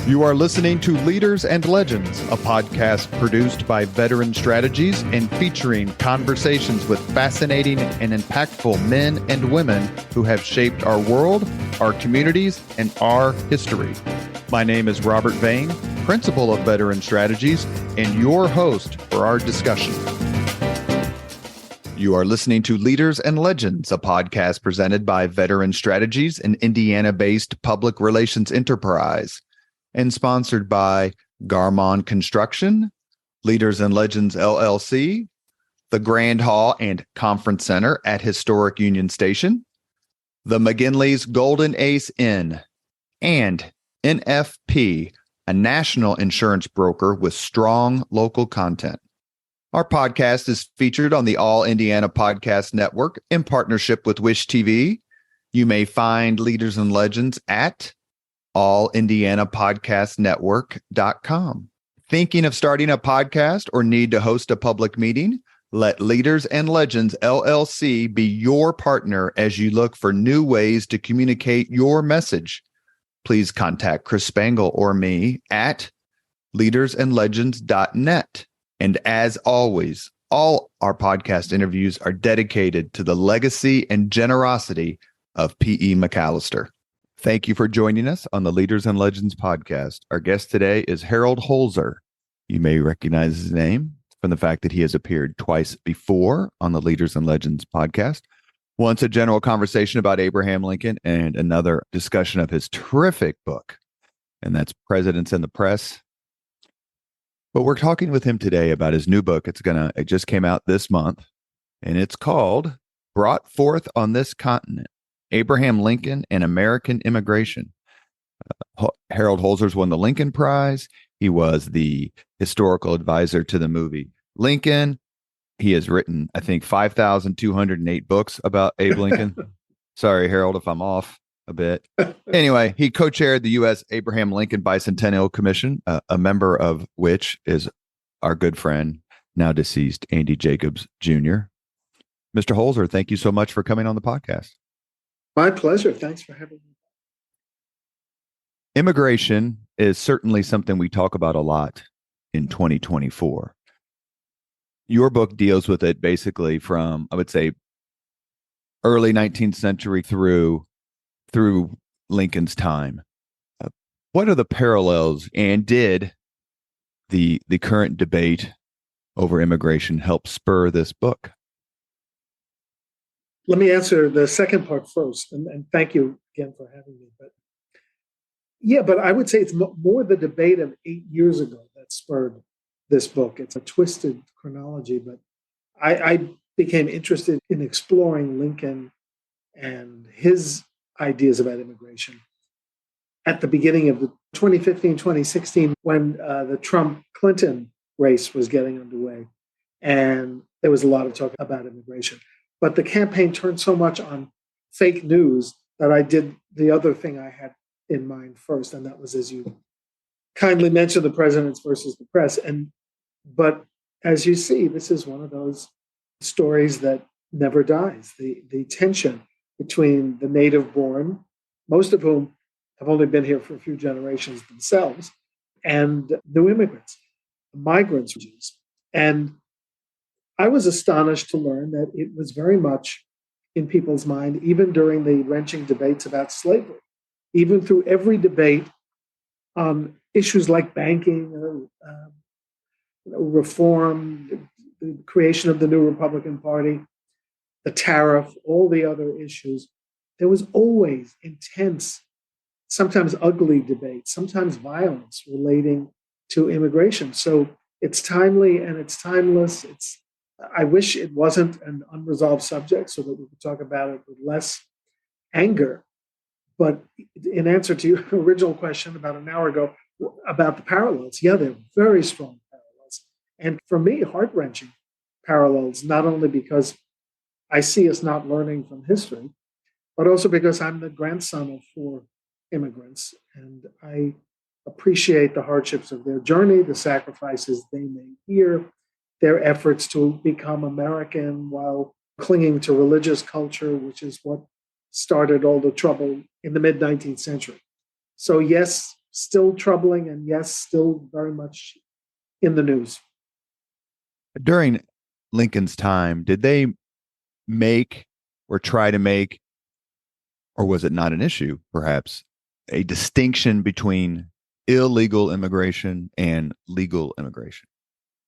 You are listening to Leaders and Legends, a podcast produced by Veteran Strategies and featuring conversations with fascinating and impactful men and women who have shaped our world, our communities, and our history. My name is Robert Vane, Principal of Veteran Strategies, and your host for our discussion. You are listening to Leaders and Legends, a podcast presented by Veteran Strategies, an Indiana-based public relations enterprise, and sponsored by Garmon Construction, Leaders and Legends LLC, the Grand Hall and Conference Center at Historic Union Station, the McGinley's Golden Ace Inn, and NFP, a national insurance broker with strong local content. Our podcast is featured on the All Indiana Podcast Network in partnership with Wish TV. You may find Leaders and Legends at allindianapodcastnetwork.com. Thinking of starting a podcast or need to host a public meeting? Let Leaders and Legends LLC be your partner as you look for new ways to communicate your message. Please contact Chris Spangle or me at leadersandlegends.net. And as always, all our podcast interviews are dedicated to the legacy and generosity of P.E. McAllister. Thank you for joining us on the Leaders and Legends podcast. Our guest today is Harold Holzer. You may recognize his name from the fact that he has appeared twice before on the Leaders and Legends podcast. Once a general conversation about Abraham Lincoln and another discussion of his terrific book, and that's Presidents and the Press. But we're talking with him today about his new book. It just came out this month, and it's called Brought Forth on This Continent: Abraham Lincoln and American Immigration. Harold Holzer's won the Lincoln Prize. He was the historical advisor to the movie Lincoln. He has written, I think, 5,208 books about Abe Lincoln. Sorry, Harold, if I'm off a bit. Anyway, he co-chaired the U.S. Abraham Lincoln Bicentennial Commission, a member of which is our good friend, now deceased, Andy Jacobs Jr. Mr. Holzer, thank you so much for coming on the podcast. My pleasure. Thanks for having me. Immigration is certainly something we talk about a lot in 2024. Your book deals with it basically from, I would say, early 19th century through Lincoln's time. What are the parallels, and did the current debate over immigration help spur this book? Let me answer the second part first, and thank you again for having me. But I would say it's more the debate of 8 years ago that spurred this book. It's a twisted chronology, but I became interested in exploring Lincoln and his ideas about immigration at the beginning of the 2015-2016, when the Trump-Clinton race was getting underway, and there was a lot of talk about immigration. But the campaign turned so much on fake news that I did the other thing I had in mind first, and that was, as you kindly mentioned, the presidents versus the press. But as you see, this is one of those stories that never dies. The tension between the native-born, most of whom have only been here for a few generations themselves, and new immigrants, migrants. And I was astonished to learn that it was very much in people's mind, even during the wrenching debates about slavery, even through every debate on issues like banking, reform, the creation of the new Republican Party, the tariff, all the other issues. There was always intense, sometimes ugly debate, sometimes violence relating to immigration. So it's timely and it's timeless. I wish it wasn't an unresolved subject so that we could talk about it with less anger. But in answer to your original question about an hour ago about the parallels, yeah, they're very strong parallels. And for me, heart-wrenching parallels, not only because I see us not learning from history, but also because I'm the grandson of 4 immigrants, and I appreciate the hardships of their journey, the sacrifices they made here, their efforts to become American while clinging to religious culture, which is what started all the trouble in the mid-19th century. So yes, still troubling and yes, still very much in the news. During Lincoln's time, did they make or try to make, or was it not an issue, perhaps, a distinction between illegal immigration and legal immigration?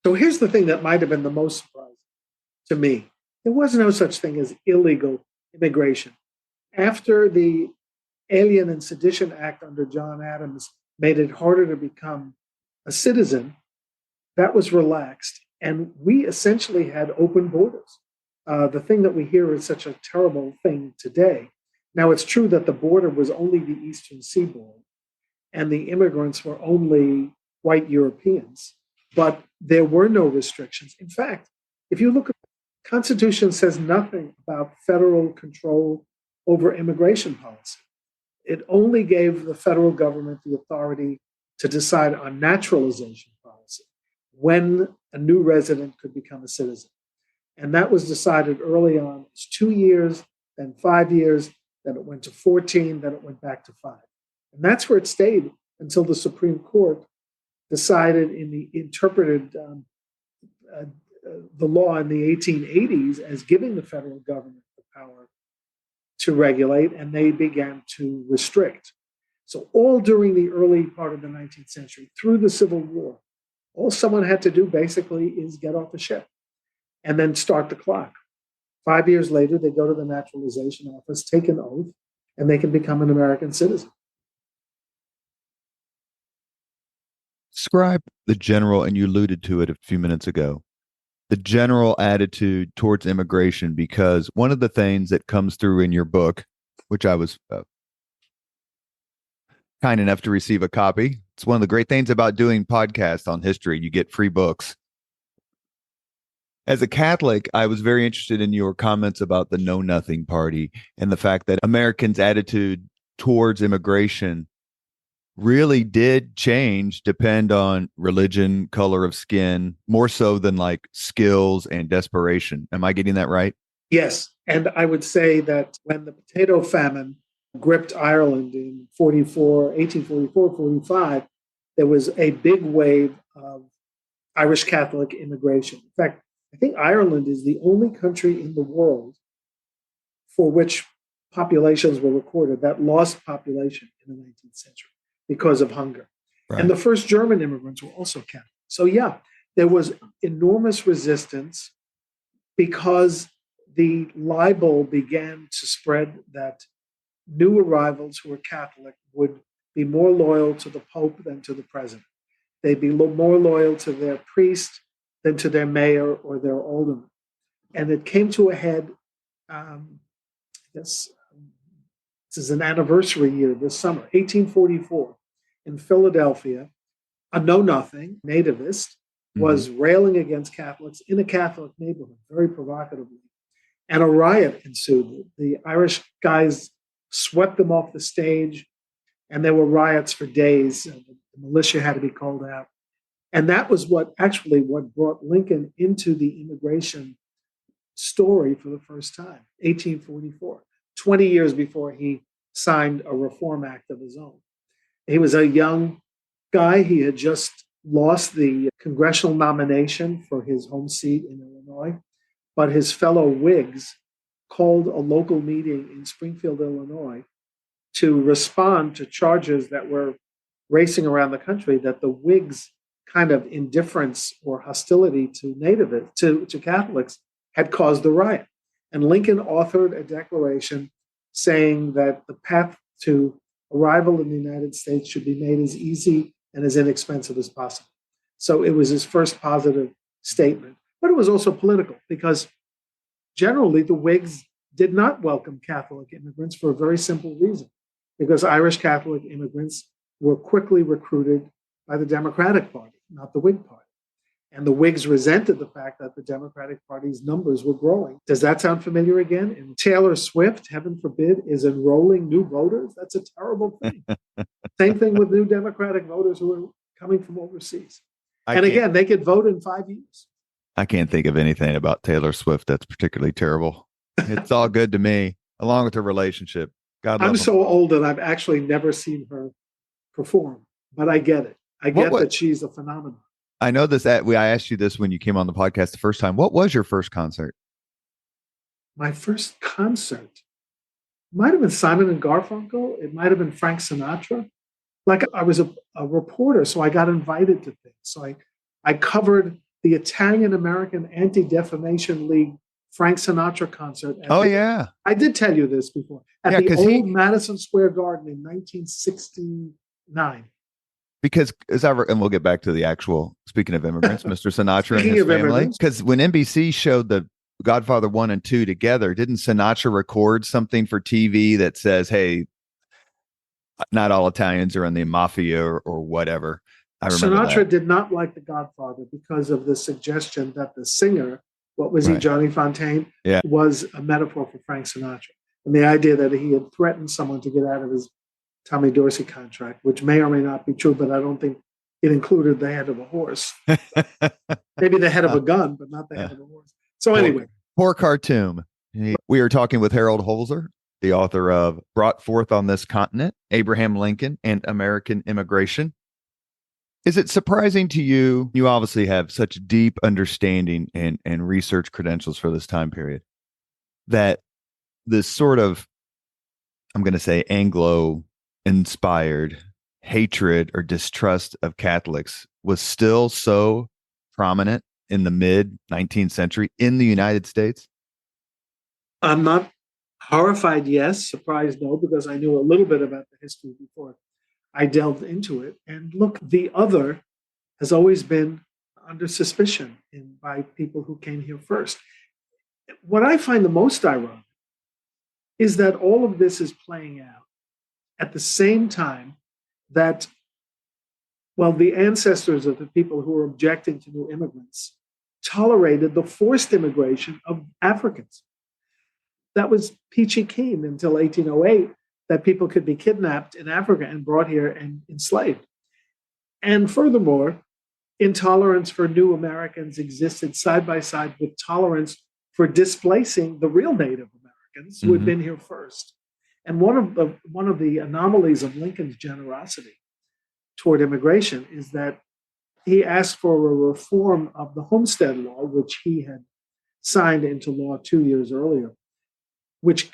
So here's the thing that might have been the most surprising to me. There was no such thing as illegal immigration. After the Alien and Sedition Act under John Adams made it harder to become a citizen, that was relaxed. And we essentially had open borders. The thing that we hear is such a terrible thing today. Now, it's true that the border was only the Eastern Seaboard, and the immigrants were only white Europeans, but there were no restrictions. In fact, if you look at the Constitution, says nothing about federal control over immigration policy. It only gave the federal government the authority to decide on naturalization policy, when a new resident could become a citizen. And that was decided early on. It's 2 years, then 5 years, then it went to 14, then it went back to 5. And that's where it stayed until the Supreme Court decided interpreted the law in the 1880s as giving the federal government the power to regulate, and they began to restrict. So all during the early part of the 19th century, through the Civil War, all someone had to do basically is get off the ship and then start the clock. 5 years later, they go to the naturalization office, take an oath, and they can become an American citizen. Describe the general, and you alluded to it a few minutes ago, the general attitude towards immigration, because one of the things that comes through in your book, which I was kind enough to receive a copy. It's one of the great things about doing podcasts on history. You get free books. As a Catholic, I was very interested in your comments about the Know Nothing Party and the fact that Americans' attitude towards immigration really did change, depend on religion, color of skin, more so than like skills and desperation. Am I getting that right? Yes. And I would say that when the potato famine gripped Ireland in 1844, 45, there was a big wave of Irish Catholic immigration. In fact, I think Ireland is the only country in the world for which populations were recorded that lost population in the 19th century because of hunger. Right. And the first German immigrants were also Catholic. So yeah, there was enormous resistance because the libel began to spread that new arrivals who were Catholic would be more loyal to the Pope than to the president. They'd be more loyal to their priest than to their mayor or their alderman. And it came to a head, this is an anniversary year this summer, 1844, in Philadelphia. A know-nothing nativist was railing against Catholics in a Catholic neighborhood, very provocatively. And a riot ensued. The Irish guys swept them off the stage, and there were riots for days. The militia had to be called out. And that was what brought Lincoln into the immigration story for the first time, 1844, 20 years before he signed a Reform Act of his own. He was a young guy. He had just lost the congressional nomination for his home seat in Illinois, but his fellow Whigs called a local meeting in Springfield, Illinois, to respond to charges that were racing around the country that the Whigs' kind of indifference or hostility to Catholics had caused the riot. And Lincoln authored a declaration saying that the path to arrival in the United States should be made as easy and as inexpensive as possible. So it was his first positive statement. But it was also political because generally the Whigs did not welcome Catholic immigrants for a very simple reason, because Irish Catholic immigrants were quickly recruited by the Democratic Party, not the Whig Party. And the Whigs resented the fact that the Democratic Party's numbers were growing. Does that sound familiar again? And Taylor Swift, heaven forbid, is enrolling new voters. That's a terrible thing. Same thing with new Democratic voters who are coming from overseas. And again, they could vote in 5 years. I can't think of anything about Taylor Swift that's particularly terrible. It's all good to me, along with her relationship. God love I'm him. so old that I've actually never seen her perform. but I get it. I get what that she's a phenomenon. I know this. I asked you this when you came on the podcast the first time. What was your first concert? My first concert might have been Simon and Garfunkel. It might have been Frank Sinatra. Like I was a reporter, so I got invited to things. So I covered the Italian American Anti-Defamation League Frank Sinatra concert. Oh, yeah. I did tell you this before. At the old Madison Square Garden in 1969. Because and we'll get back to the actual, speaking of immigrants, Mr. Sinatra and his family. Because when NBC showed the Godfather 1 and 2 together, didn't Sinatra record something for TV that says, hey, not all Italians are in the mafia or whatever? I remember Sinatra did not like The Godfather because of the suggestion that the singer, what was he, Johnny Fontaine, was a metaphor for Frank Sinatra. And the idea that he had threatened someone to get out of his Tommy Dorsey contract, which may or may not be true, but I don't think it included the head of a horse. Maybe the head of a gun, but not the head of a horse. So anyway. Poor Khartoum. We are talking with Harold Holzer, the author of Brought Forth on This Continent, Abraham Lincoln and American Immigration. Is it surprising to you? You obviously have such deep understanding and research credentials for this time period, that this sort of, I'm going to say, Anglo-inspired hatred or distrust of Catholics was still so prominent in the mid-19th century in the United States? I'm not horrified, yes. Surprised, no, because I knew a little bit about the history before I delved into it. And look, the other has always been under suspicion by people who came here first. What I find the most ironic is that all of this is playing out at the same time that, well, the ancestors of the people who were objecting to new immigrants tolerated the forced immigration of Africans. That was peachy keen until 1808, that people could be kidnapped in Africa and brought here and enslaved. And furthermore, intolerance for new Americans existed side by side with tolerance for displacing the real Native Americans who had been here first. And one of the anomalies of Lincoln's generosity toward immigration is that he asked for a reform of the Homestead Law, which he had signed into law 2 years earlier, which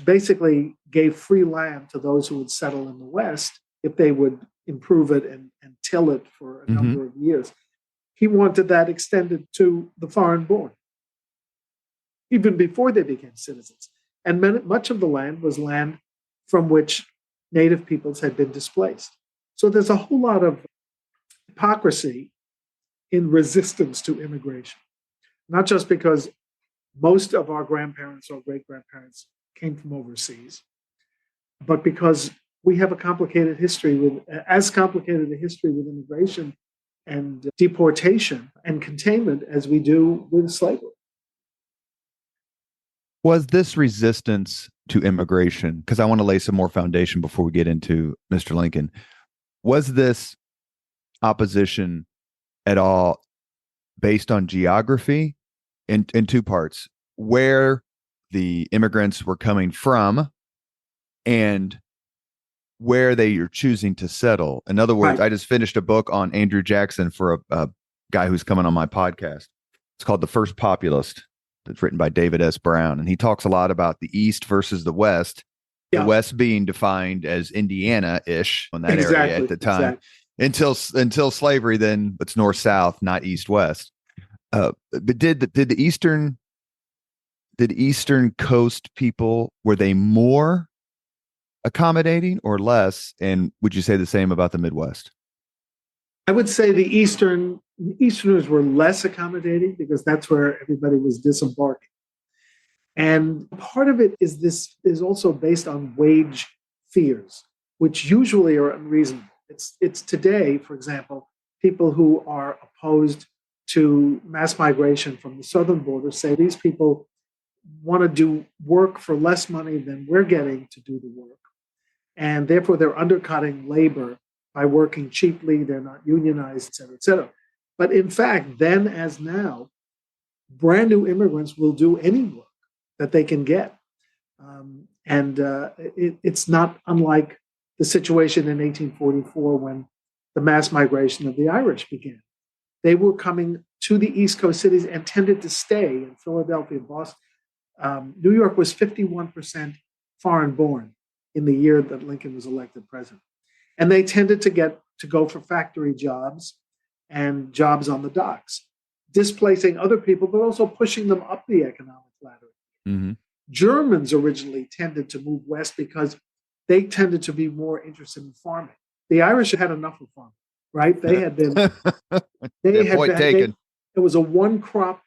basically gave free land to those who would settle in the West if they would improve it and till it for a number of years. He wanted that extended to the foreign-born, even before they became citizens. And much of the land was land from which Native peoples had been displaced. So there's a whole lot of hypocrisy in resistance to immigration, not just because most of our grandparents or great-grandparents came from overseas, but because we have a complicated history with immigration and deportation and containment as we do with slavery. Was this resistance to immigration, because I want to lay some more foundation before we get into Mr. Lincoln, was this opposition at all based on geography in two parts, where the immigrants were coming from and where they are choosing to settle? In other words, I just finished a book on Andrew Jackson for a guy who's coming on my podcast. It's called The First Populist. It's written by David S. Brown. And he talks a lot about the East versus the West, the West being defined as Indiana-ish in that area at the time. Until slavery, then it's north-south, not east-west. But did the Eastern Coast people, were they more accommodating or less? And would you say the same about the Midwest? I would say the Easterners were less accommodating because that's where everybody was disembarking. And part of it is also based on wage fears, which usually are unreasonable. It's today, for example, people who are opposed to mass migration from the southern border say these people want to do work for less money than we're getting to do the work. And therefore, they're undercutting labor by working cheaply. They're not unionized, et cetera, et cetera. But in fact, then as now, brand new immigrants will do any work that they can get. It's not unlike the situation in 1844 when the mass migration of the Irish began. They were coming to the East Coast cities and tended to stay in Philadelphia and Boston. New York was 51% foreign born in the year that Lincoln was elected president. And they tended to go for factory jobs and jobs on the docks, displacing other people, but also pushing them up the economic ladder. Mm-hmm. Germans originally tended to move west because they tended to be more interested in farming. The Irish had enough of farming, right? They had been. It was a one crop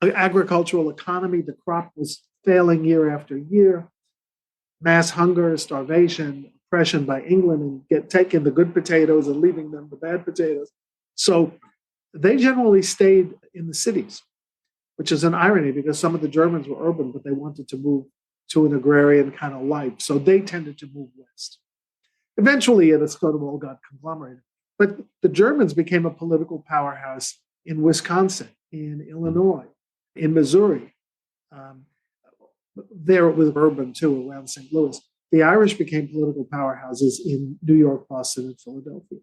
agricultural economy. The crop was failing year after year. Mass hunger, starvation, oppression by England, and taking the good potatoes and leaving them the bad potatoes. So they generally stayed in the cities, which is an irony because some of the Germans were urban, but they wanted to move to an agrarian kind of life. So they tended to move west. Eventually, it sort of all got conglomerated. But the Germans became a political powerhouse in Wisconsin, in Illinois, in Missouri. There it was urban too, around St. Louis. The Irish became political powerhouses in New York, Boston, and Philadelphia.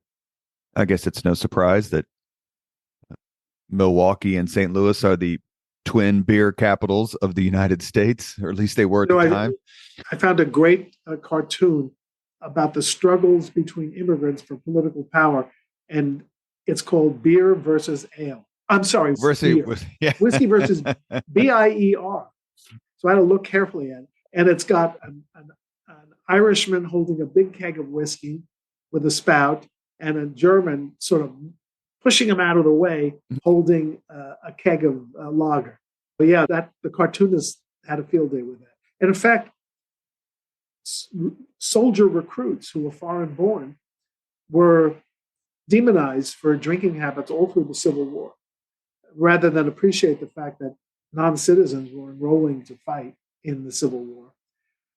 I guess it's no surprise that Milwaukee and St. Louis are the twin beer capitals of the United States, or at least they were at the time. I found a great cartoon about the struggles between immigrants for political power, and it's called Beer versus Ale. I'm sorry, whiskey versus BIER. So I had to look carefully at it, and it's got an Irishman holding a big keg of whiskey with a spout, and a German sort of pushing him out of the way, holding a keg of lager. But yeah, the cartoonist had a field day with that. And in fact, soldier recruits who were foreign born were demonized for drinking habits all through the Civil War, rather than appreciate the fact that non-citizens were enrolling to fight in the Civil War.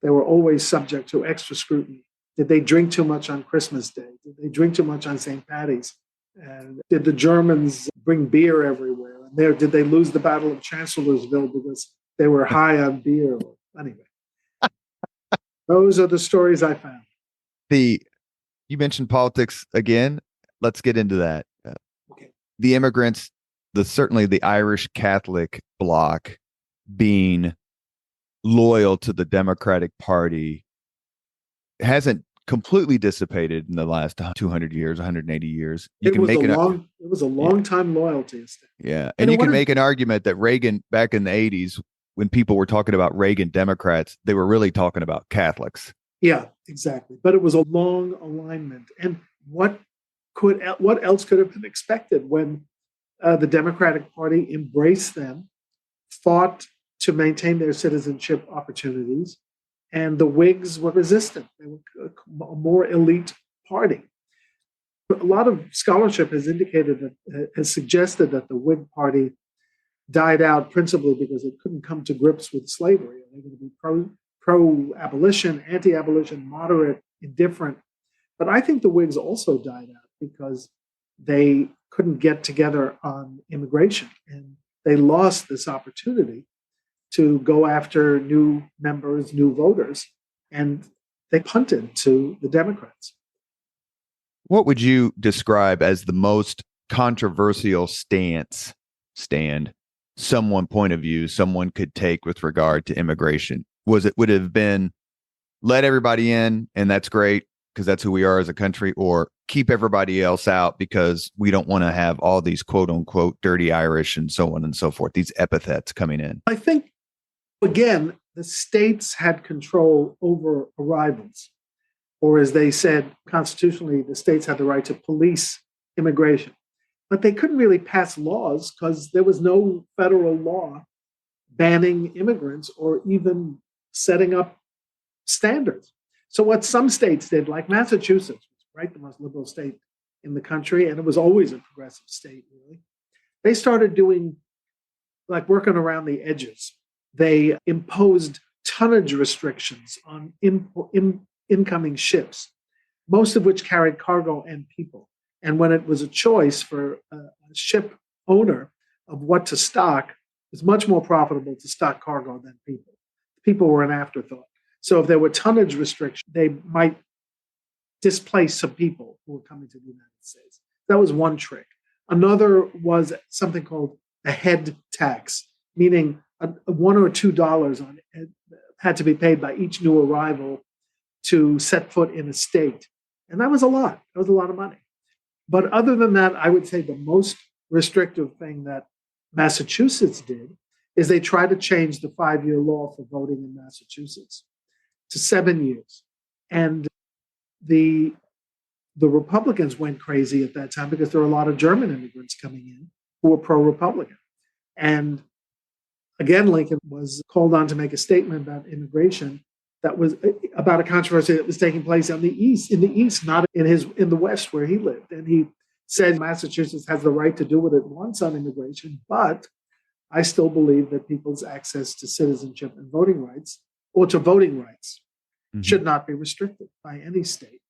They were always subject to extra scrutiny. Did they drink too much on Christmas Day? Did they drink too much on St. Patty's? And did the Germans bring beer everywhere? And did they lose the Battle of Chancellorsville because they were high on beer? Anyway, those are the stories I found. You mentioned politics again. Let's get into that. Okay. The immigrants, certainly the Irish Catholic bloc, being loyal to the Democratic Party, hasn't completely dissipated in the last 200 years, 180 years. It was a long time loyalty. Yeah. And you can make an argument that Reagan, back in the 80s, when people were talking about Reagan Democrats, they were really talking about Catholics. Yeah, exactly. But it was a long alignment. And what else could have been expected when the Democratic Party embraced them, fought to maintain their citizenship opportunities, and the Whigs were resistant. They were a more elite party. A lot of scholarship has suggested that the Whig Party died out principally because it couldn't come to grips with slavery. They were going to be pro-abolition, anti-abolition, moderate, indifferent. But I think the Whigs also died out because they couldn't get together on immigration, and they lost this opportunity to go after new members, new voters, and they punted to the Democrats. What would you describe as the most controversial stand point of view someone could take with regard to immigration? Would it have been let everybody in and that's great because that's who we are as a country, or keep everybody else out because we don't want to have all these quote unquote dirty Irish and so on and so forth, these epithets coming in? I think, again, the states had control over arrivals, or as they said constitutionally, the states had the right to police immigration. But they couldn't really pass laws because there was no federal law banning immigrants or even setting up standards. So what some states did, like Massachusetts, right, the most liberal state in the country, and it was always a progressive state, really, they started doing, like, working around the edges. They imposed tonnage restrictions on incoming ships, most of which carried cargo and people. And when it was a choice for a ship owner of what to stock, it was much more profitable to stock cargo than people. People were an afterthought. So if there were tonnage restrictions, they might displace some people who were coming to the United States. That was one trick. Another was something called a head tax, meaning $1 or $2 on it had to be paid by each new arrival to set foot in a state. And that was a lot. That was a lot of money. But other than that, I would say the most restrictive thing that Massachusetts did is they tried to change the 5-year law for voting in Massachusetts to 7 years. And the Republicans went crazy at that time because there were a lot of German immigrants coming in who were pro-Republican. And again, Lincoln was called on to make a statement about immigration that was about a controversy that was taking place in the East, not in the West where he lived. And he said Massachusetts has the right to do what it wants on immigration, but I still believe that people's access to citizenship and voting rights, or to voting rights, should not be restricted by any state.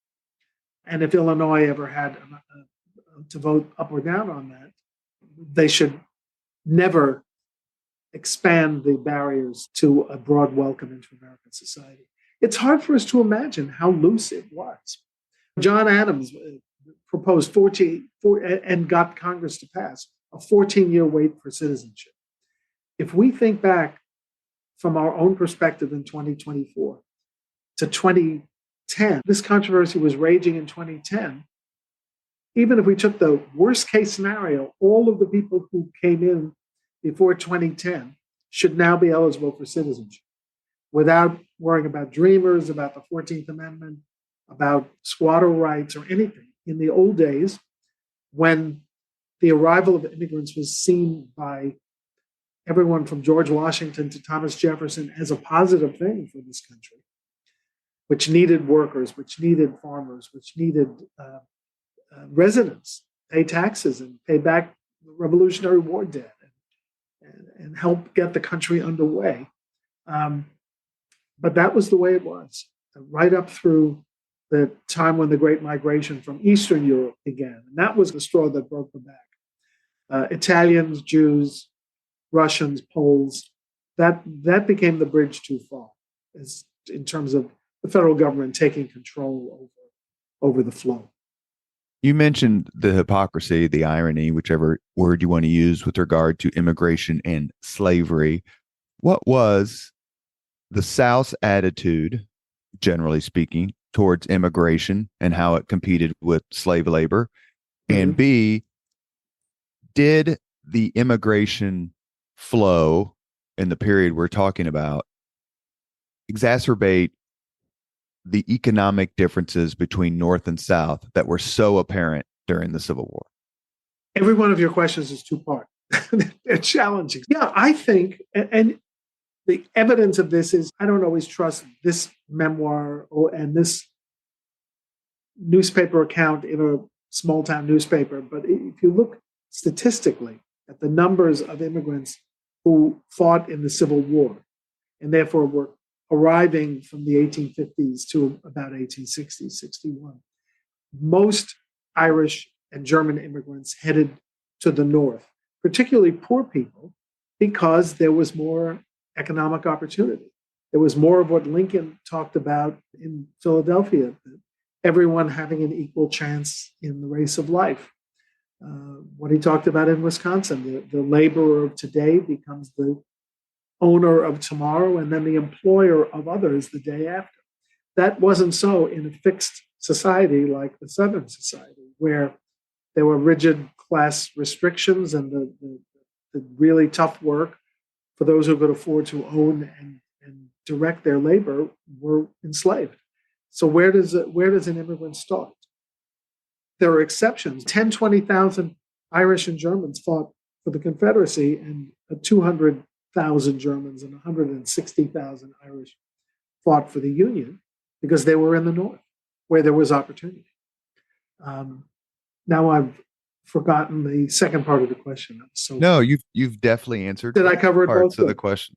And if Illinois ever had to vote up or down on that, they should never expand the barriers to a broad welcome into American society. It's hard for us to imagine how loose it was. John Adams proposed 14 and got Congress to pass a 14-year wait for citizenship. If we think back from our own perspective in 2024 to 2010, this controversy was raging in 2010. Even if we took the worst case scenario, all of the people who came in before 2010 should now be eligible for citizenship without worrying about dreamers, about the 14th Amendment, about squatter rights or anything. In the old days, when the arrival of immigrants was seen by everyone from George Washington to Thomas Jefferson as a positive thing for this country, which needed workers, which needed farmers, which needed residents, pay taxes and pay back the Revolutionary War debt and help get the country underway. But that was the way it was, right up through the time when the Great Migration from Eastern Europe began. And that was the straw that broke the back. Italians, Jews, Russians, Poles, that became the bridge too far in terms of the federal government taking control over the flow. You mentioned the hypocrisy, the irony, whichever word you want to use, with regard to immigration and slavery. What was the South's attitude, generally speaking, towards immigration and how it competed with slave labor? And B, did the immigration flow in the period we're talking about exacerbate the economic differences between North and South that were so apparent during the Civil War? Every one of your questions is two-part. They're challenging. Yeah, I think, and the evidence of this is, I don't always trust this memoir and this newspaper account in a small-town newspaper, but if you look statistically at the numbers of immigrants who fought in the Civil War and therefore were arriving from the 1850s to about 1860, 61. Most Irish and German immigrants headed to the North, particularly poor people, because there was more economic opportunity. There was more of what Lincoln talked about in Philadelphia, everyone having an equal chance in the race of life. What he talked about in Wisconsin, the laborer of today becomes the owner of tomorrow and then the employer of others the day after. That wasn't so in a fixed society like the Southern society, where there were rigid class restrictions and the really tough work for those who could afford to own and direct their labor were enslaved. So where does an immigrant start? There are exceptions. 10, 20,000 Irish and Germans fought for the Confederacy, and 200,000 Germans and 160,000 Irish fought for the Union because they were in the North, where there was opportunity. Now I've forgotten the second part of the question. No, you've definitely answered. Did I cover parts both of the question?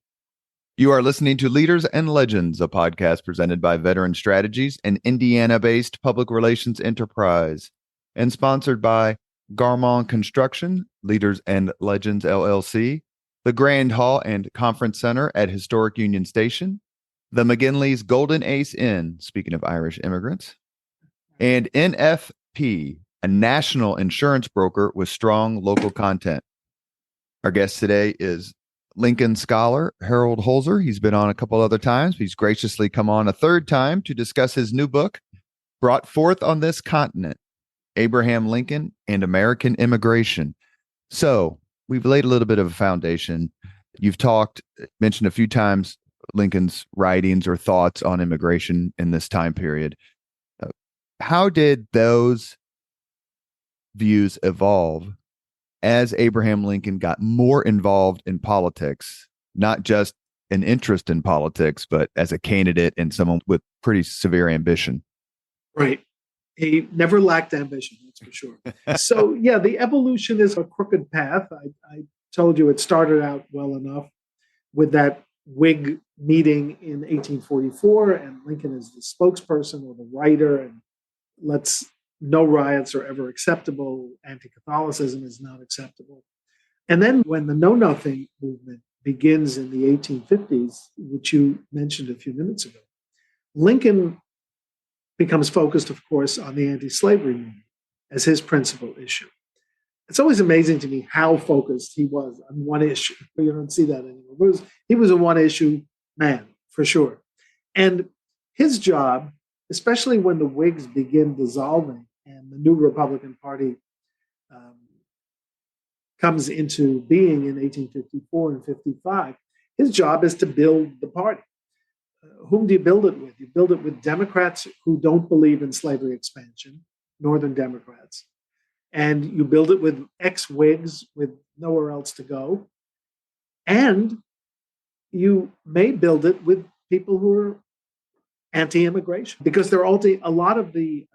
You are listening to Leaders and Legends, a podcast presented by Veteran Strategies, an Indiana-based public relations enterprise, and sponsored by Garmon Construction, Leaders and Legends LLC, the Grand Hall and Conference Center at Historic Union Station, the McGinley's Golden Ace Inn, speaking of Irish immigrants, And NFP, a national insurance broker with strong local content. Our guest today is Lincoln scholar Harold Holzer. He's been on a couple other times. He's graciously come on a third time to discuss his new book, Brought Forth on This Continent, Abraham Lincoln and American Immigration. So we've laid a little bit of a foundation. You've mentioned a few times Lincoln's writings or thoughts on immigration in this time period. How did those views evolve as Abraham Lincoln got more involved in politics, not just an interest in politics, but as a candidate and someone with pretty severe ambition? Right. He never lacked ambition, that's for sure. So, yeah, the evolution is a crooked path. I told you it started out well enough with that Whig meeting in 1844, and Lincoln is the spokesperson or the writer, and no riots are ever acceptable. Anti-Catholicism is not acceptable. And then when the Know Nothing movement begins in the 1850s, which you mentioned a few minutes ago, Lincoln becomes focused, of course, on the anti-slavery movement as his principal issue. It's always amazing to me how focused he was on one issue. You don't see that anymore. He was a one-issue man, for sure. And his job, especially when the Whigs begin dissolving and the new Republican Party comes into being in 1854 and 55, his job is to build the party. Whom do you build it with? You build it with Democrats who don't believe in slavery expansion, Northern Democrats. And you build it with ex-Whigs with nowhere else to go. And you may build it with people who are anti-immigration, because a lot of the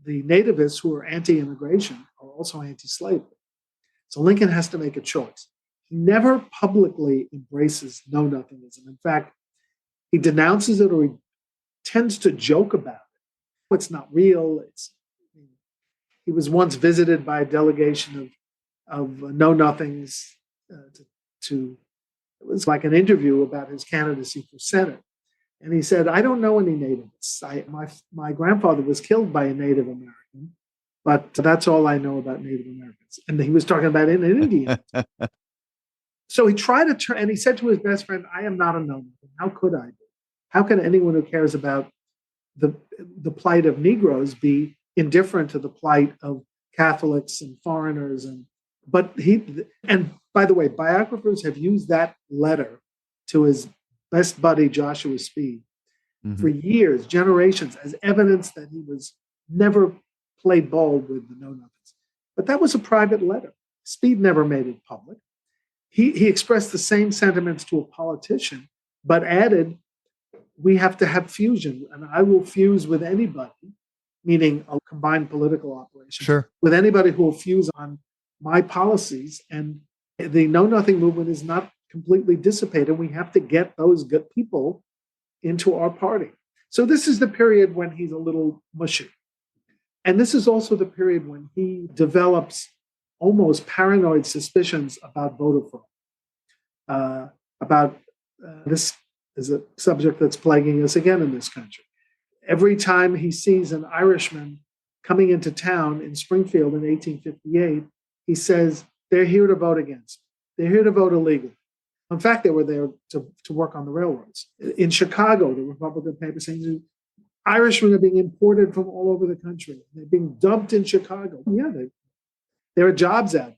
nativists who are anti-immigration are also anti-slavery. So Lincoln has to make a choice. He never publicly embraces know-nothingism. In fact, he denounces it, or he tends to joke about it. It's not real. He was once visited by a delegation of know-nothings it was like an interview about his candidacy for Senate. And he said, I don't know any natives. My grandfather was killed by a Native American, but that's all I know about Native Americans. And he was talking about an Indian. So he tried to turn, and he said to his best friend, I am not a know-nothing. How could I be? How can anyone who cares about the plight of Negroes be indifferent to the plight of Catholics and foreigners? And by the way, biographers have used that letter to his best buddy, Joshua Speed, for years, generations, as evidence that he was never played ball with the know-nothings. But that was a private letter. Speed never made it public. He expressed the same sentiments to a politician, but added, we have to have fusion, and I will fuse with anybody, meaning a combined political operation, sure, with anybody who will fuse on my policies. And the know-nothing movement is not completely dissipated. We have to get those good people into our party. So this is the period when he's a little mushy. And this is also the period when he develops almost paranoid suspicions about voter fraud. This is a subject that's plaguing us again in this country. Every time he sees an Irishman coming into town in Springfield in 1858, he says, they're here to vote against. They're here to vote illegally. In fact, they were there to work on the railroads. In Chicago, the Republican paper saying Irishmen are being imported from all over the country. They're being dumped in Chicago. Yeah, there are jobs out there.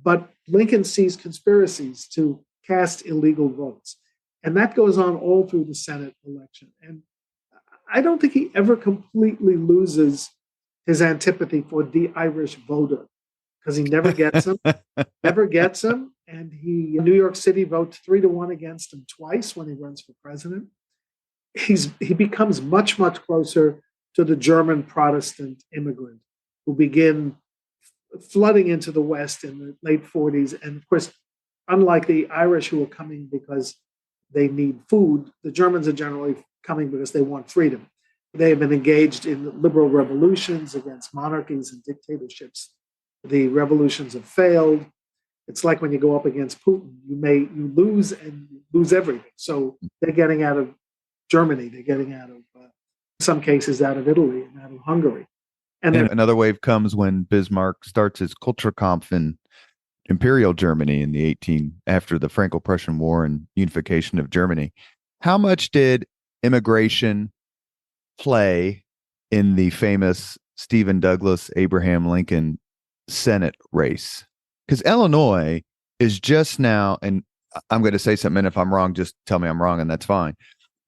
But Lincoln sees conspiracies to cast illegal votes. And that goes on all through the Senate election. And I don't think he ever completely loses his antipathy for the Irish voter, because he never gets him, And New York City votes 3-1 against him twice when he runs for president. He becomes much, much closer to the German Protestant immigrant who begin flooding into the West in the late 40s. And of course, unlike the Irish who are coming because they need food, the Germans are generally coming because they want freedom. They have been engaged in liberal revolutions against monarchies and dictatorships. The revolutions have failed. It's like when you go up against Putin, you lose and you lose everything. So they're getting out of Germany, they're getting out of some cases out of Italy and out of Hungary. And another wave comes when Bismarck starts his Kulturkampf in Imperial Germany in the after the Franco-Prussian War and unification of Germany. How much did immigration play in the famous Stephen Douglas, Abraham Lincoln Senate race? Because Illinois is just now, and I'm going to say something, and if I'm wrong, just tell me I'm wrong, and that's fine.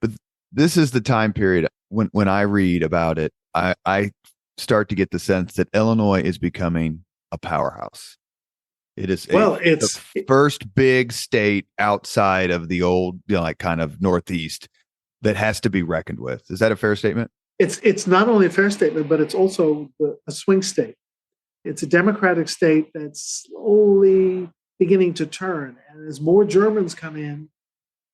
But this is the time period when I read about it, I start to get the sense that Illinois is becoming a powerhouse. It is the first big state outside of the old, like kind of Northeast that has to be reckoned with. Is that a fair statement? It's not only a fair statement, but it's also a swing state. It's a Democratic state that's slowly beginning to turn. And as more Germans come in,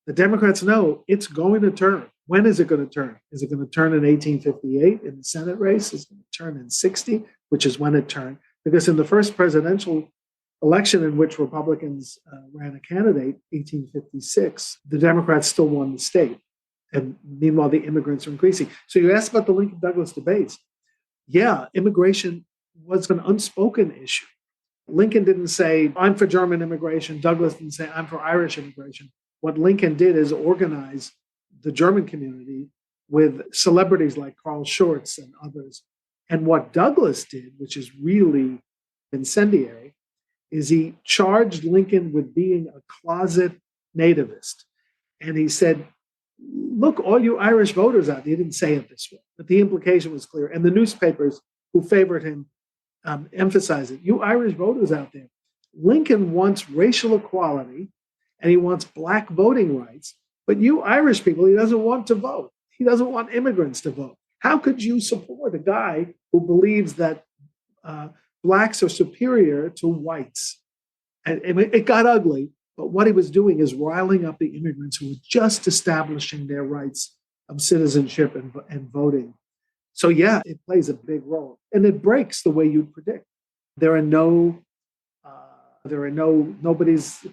the Democrats know it's going to turn. When is it going to turn? Is it going to turn in 1858 in the Senate race? Is it going to turn in 60, which is when it turned? Because in the first presidential election in which Republicans ran a candidate, 1856, the Democrats still won the state. And meanwhile, the immigrants are increasing. So you asked about the Lincoln-Douglas debates. Yeah, immigration was an unspoken issue. Lincoln didn't say, I'm for German immigration. Douglas didn't say, I'm for Irish immigration. What Lincoln did is organize the German community with celebrities like Carl Schurz and others. And what Douglas did, which is really incendiary, is he charged Lincoln with being a closet nativist. And he said, look, all you Irish voters out there, he didn't say it this way, but the implication was clear. And the newspapers who favored him emphasize it. You Irish voters out there, Lincoln wants racial equality and he wants black voting rights, but you Irish people, he doesn't want to vote. He doesn't want immigrants to vote. How could you support a guy who believes that blacks are superior to whites? And it got ugly, but what he was doing is riling up the immigrants who were just establishing their rights of citizenship and voting. So yeah, it plays a big role, and it breaks the way you'd predict. Nobody's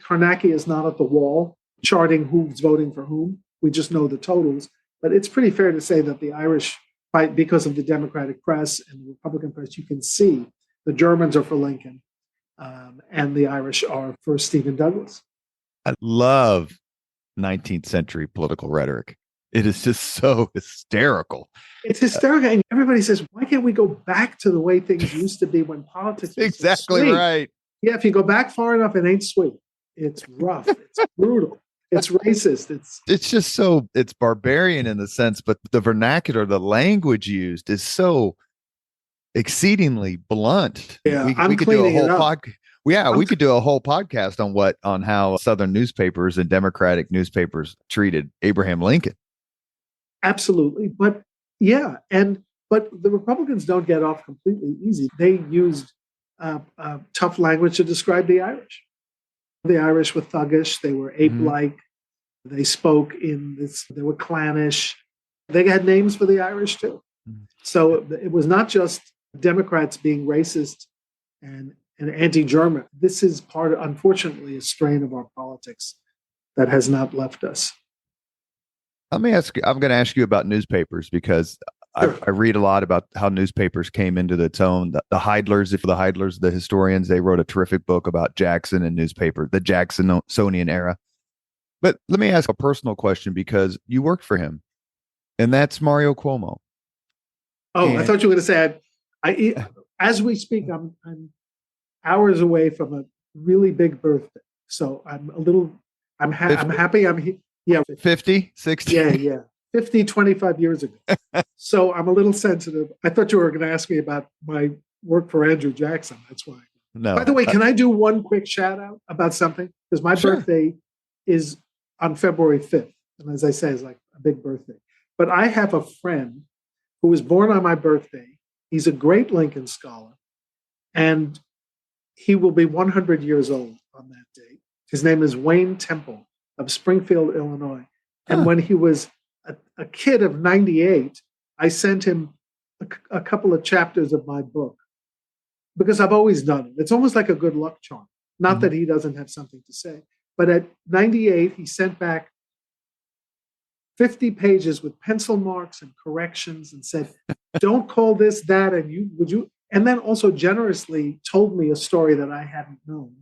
Carnacki is not at the wall charting who's voting for whom. We just know the totals, but it's pretty fair to say that the Irish fight because of the Democratic press and the Republican press. You can see the Germans are for Lincoln, and the Irish are for Stephen Douglas. I love 19th century political rhetoric. It is just so hysterical. It's hysterical. And everybody says, why can't we go back to the way things used to be when politics was exactly sweet? Right. Yeah, if you go back far enough, it ain't sweet. It's rough. It's brutal. It's racist. It's just so, it's barbarian in the sense, but the vernacular, the language used is so exceedingly blunt. Yeah, we could do a whole podcast. Yeah, we could do a whole podcast on how Southern newspapers and Democratic newspapers treated Abraham Lincoln. Absolutely. But yeah, but the Republicans don't get off completely easy. They used tough language to describe the Irish. The Irish were thuggish. They were ape-like. They spoke they were clannish. They had names for the Irish too. So it was not just Democrats being racist and anti-German. This is unfortunately, a strain of our politics that has not left us. I'm going to ask you about newspapers because sure. I read a lot about how newspapers came into its own. The Heidlers, the historians, they wrote a terrific book about Jackson and newspaper, the Jacksonian era. But let me ask a personal question because you worked for him, and that's Mario Cuomo. Oh, I thought you were going to say, as we speak, I'm hours away from a really big birthday. So I'm happy I'm here. Yeah. 50, 60? Yeah. 50, 25 years ago. So I'm a little sensitive. I thought you were going to ask me about my work for Andrew Jackson. That's why. No. By the way, can I do one quick shout out about something? Because my birthday is on February 5th. And as I say, it's like a big birthday. But I have a friend who was born on my birthday. He's a great Lincoln scholar. And he will be 100 years old on that day. His name is Wayne Temple of Springfield, Illinois. And when he was a kid of 98, I sent him a couple of chapters of my book because I've always done it. It's almost like a good luck charm. Not that he doesn't have something to say, but at 98, he sent back 50 pages with pencil marks and corrections and said, don't call this that. And and then also generously told me a story that I hadn't known.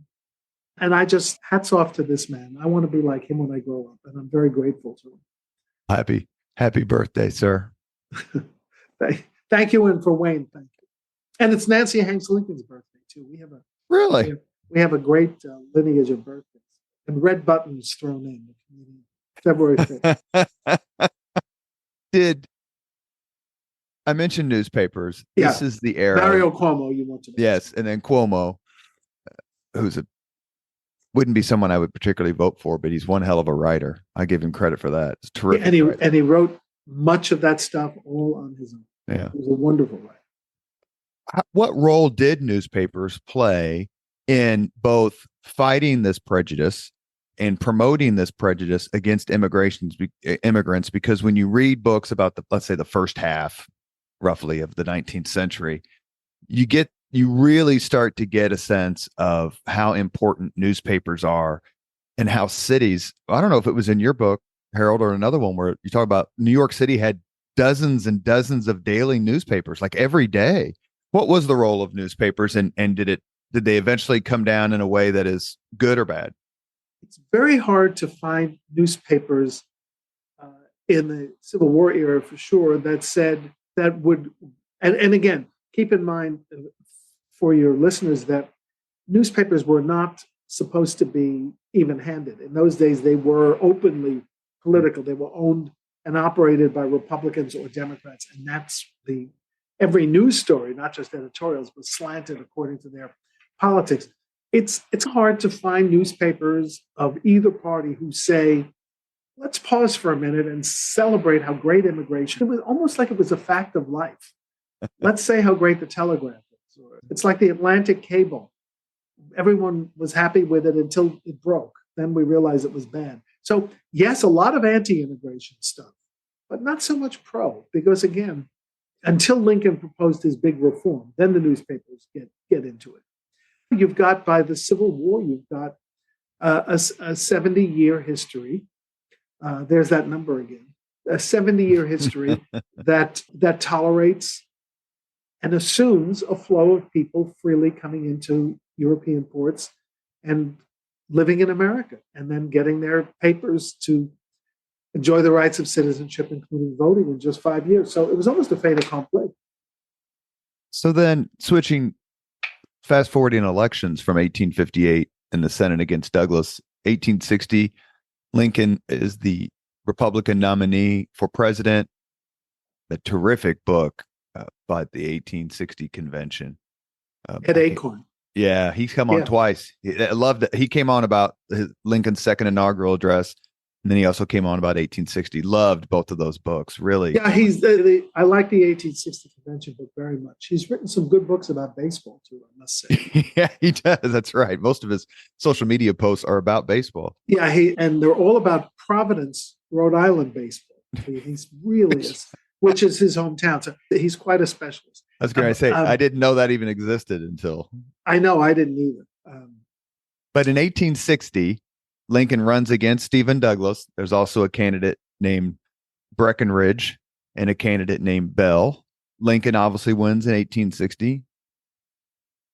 And I just, hats off to this man. I want to be like him when I grow up. And I'm very grateful to him. Happy birthday, sir. Thank you. And for Wayne, thank you. And it's Nancy Hanks Lincoln's birthday too. Really? We have a great lineage of birthdays. And red buttons thrown in. February 5th. Did I mentioned newspapers? Yeah. This is the era. Mario Cuomo, you want to know. Yes, and then Cuomo, wouldn't be someone I would particularly vote for, but he's one hell of a writer. I give him credit for that. It's terrific. And he wrote much of that stuff all on his own. Yeah. He was a wonderful writer. What role did newspapers play in both fighting this prejudice and promoting this prejudice against immigrants? Because when you read books about let's say the first half, roughly, of the 19th century, you really start to get a sense of how important newspapers are and how cities, I don't know if it was in your book, Harold, or another one where you talk about New York City had dozens and dozens of daily newspapers, like every day. What was the role of newspapers, and did they eventually come down in a way that is good or bad? It's very hard to find newspapers in the Civil War era, for sure, that would, and again, keep in mind for your listeners that newspapers were not supposed to be even-handed. In those days, they were openly political. They were owned and operated by Republicans or Democrats, and that's every news story, not just editorials, was slanted according to their politics. It's hard to find newspapers of either party who say, let's pause for a minute and celebrate how great immigration. It was almost like it was a fact of life. Let's say how great the telegraph is. It's like the Atlantic cable. Everyone was happy with it until it broke. Then we realized it was bad. So yes, a lot of anti-immigration stuff, but not so much pro, because again, until Lincoln proposed his big reform, then the newspapers get into it. You've got, by the Civil War, you've got a 70-year history. There's that number again. A 70-year history that tolerates and assumes a flow of people freely coming into European ports and living in America, and then getting their papers to enjoy the rights of citizenship, including voting, in just 5 years. So it was almost a fait accompli. So then, fast forwarding elections from 1858 in the Senate against Douglas, 1860, Lincoln is the Republican nominee for president. A terrific book by the 1860 convention. Ed Acorn. Yeah, he's come on twice. I loved it. He came on about Lincoln's second inaugural address, and then he also came on about 1860. Loved both of those books, really. Yeah, I like the 1860 convention book very much. He's written some good books about baseball too, I must say. Yeah, he does. That's right. Most of his social media posts are about baseball. Yeah, and they're all about Providence, Rhode Island baseball. He's really which is his hometown. So he's quite a specialist. I was going to say, I didn't know that even existed until. I know, I didn't either. But in 1860, Lincoln runs against Stephen Douglas. There's also a candidate named Breckinridge and a candidate named Bell. Lincoln obviously wins in 1860.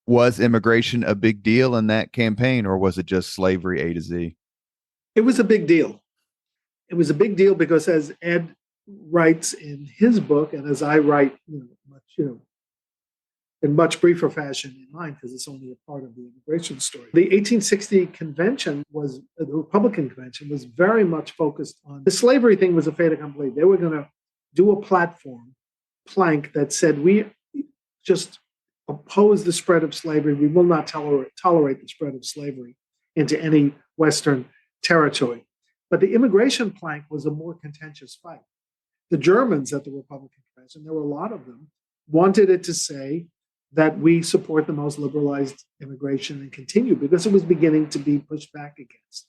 Was immigration a big deal in that campaign, or was it just slavery A to Z? It was a big deal. It was a big deal because, as Ed writes in his book, and as I write, in much briefer fashion in mine, because it's only a part of the immigration story. The 1860 convention the Republican convention was very much focused on the slavery thing. Was a fait accompli. They were going to do a plank that said, we just oppose the spread of slavery. We will not tolerate the spread of slavery into any Western territory. But the immigration plank was a more contentious fight. The Germans at the Republican convention, there were a lot of them, wanted it to say that we support the most liberalized immigration and continue, because it was beginning to be pushed back against.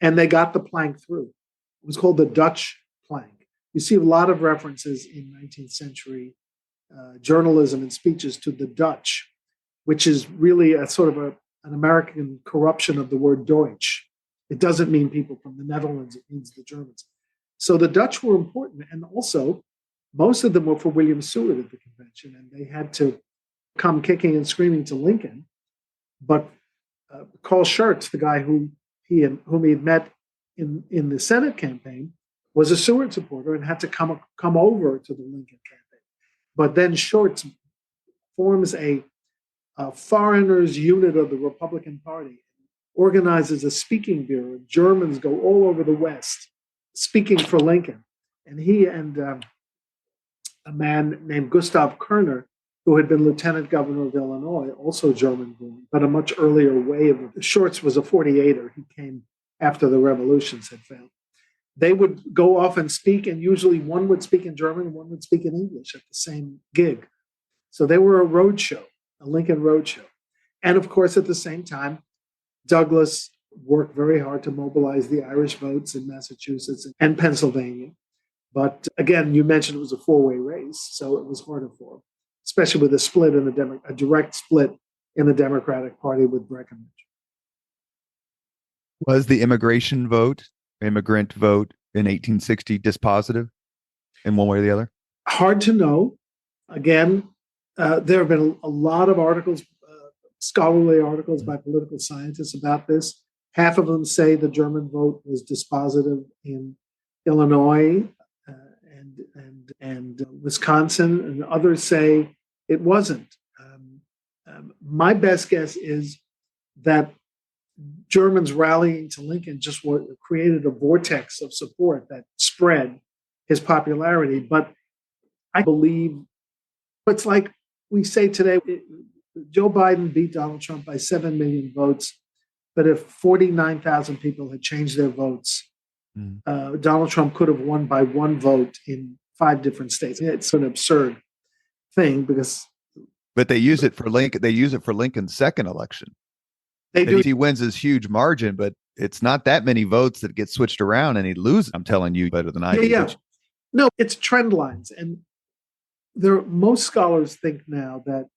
And they got the plank through. It was called the Dutch plank. You see a lot of references in 19th century journalism and speeches to the Dutch, which is really a sort of an American corruption of the word Deutsch. It doesn't mean people from the Netherlands, it means the Germans. So the Dutch were important. And also, most of them were for William Seward at the convention, and they had to come kicking and screaming to Lincoln. But Carl Schurz, the guy whom he had met in the Senate campaign, was a Seward supporter and had to come over to the Lincoln campaign. But then Schurz forms a foreigners unit of the Republican Party, organizes a speaking bureau. Germans go all over the West speaking for Lincoln. And he and a man named Gustav Kerner, who had been lieutenant governor of Illinois, also German born, but a much earlier wave of it. Schurz was a 48er. He came after the revolutions had failed. They would go off and speak, and usually one would speak in German and one would speak in English at the same gig. So they were a roadshow, a Lincoln roadshow. And of course, at the same time, Douglas worked very hard to mobilize the Irish votes in Massachusetts and Pennsylvania. But again, you mentioned it was a four-way race, so it was harder for him, especially with a direct split in the Democratic Party with Breckinridge. Was the immigrant vote in 1860 dispositive in one way or the other? Hard to know. Again, there have been a lot of articles, scholarly articles by political scientists about this. Half of them say the German vote was dispositive in Illinois and Wisconsin, and others say it wasn't. My best guess is that Germans rallying to Lincoln just created a vortex of support that spread his popularity. But I believe it's like we say today, Joe Biden beat Donald Trump by 7 million votes. But if 49,000 people had changed their votes, Donald Trump could have won by one vote in 5 different states. It's an absurd thing because. But they use it for Lincoln. They use it for Lincoln's second election. They do. He wins this huge margin, but it's not that many votes that get switched around and he loses. I'm telling you better than I do. Yeah. No, it's trend lines. And most scholars think now that